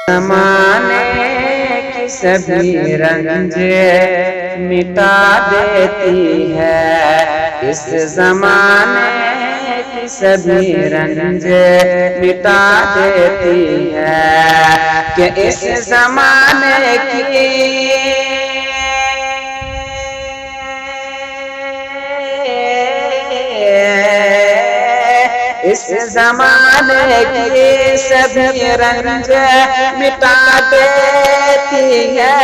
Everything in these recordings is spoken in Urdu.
زمانے کی سبھی رنجیں مٹا دیتی ہے، اس زمانے کی سبھی رنجیں مٹا دیتی ہے، کہ اس زمانے کی اس زمانے کی سبھی رنجیں مٹا دیتی ہے،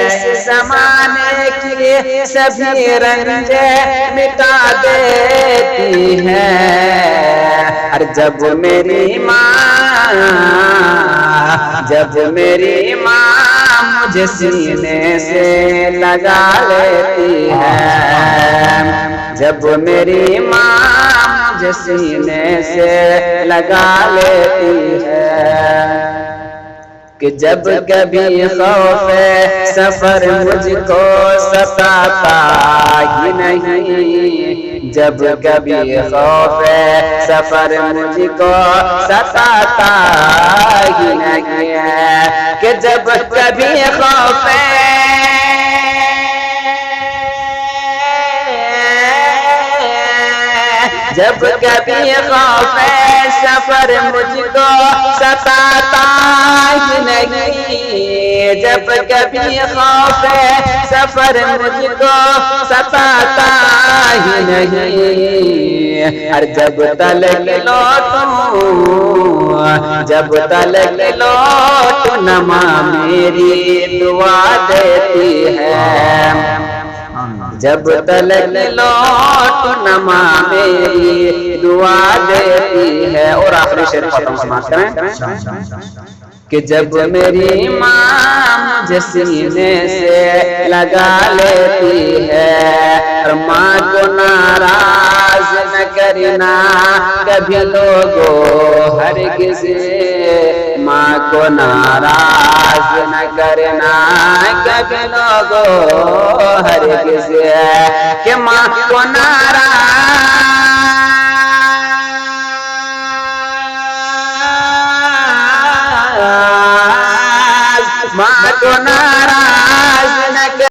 اس زمانے کی سبھی رنجیں مٹا دیتی ہے۔ اور جب میری ماں مجھے سینے سے لگا لیتی ہے، جب میری ماں مجھے سینے سے لگا لیتی ہے، کہ جب کبھی خوف سفر مجھ کو ستاتا ہی نہیں، جب کبھی خوف سفر مجھ کو ستاتا ہی نہیں ہے، کہ جب کبھی خوف جب کبھی خوف سفر مجھ کو ستاتا ہی نہیں، جب کبھی خوف سفر مجھ کو ستاتا ہی نہیں، اور جب تلک لوٹوں نما میری دعا دیتی ہے، جب تلک لوٹوں نما میری دعا دیتی ہے۔ اور آخری شعر ختم سماعت کریں، کہ جب میری ماں مجھے سینے سے لگا لیتی ہے، اور ماں کو ناراض نہ کرنا کبھی لوگوں ہرگز، ماں کو ناراض نہ کرنا کبھی لوگوں ہرگز، کہ ماں کو ماں کو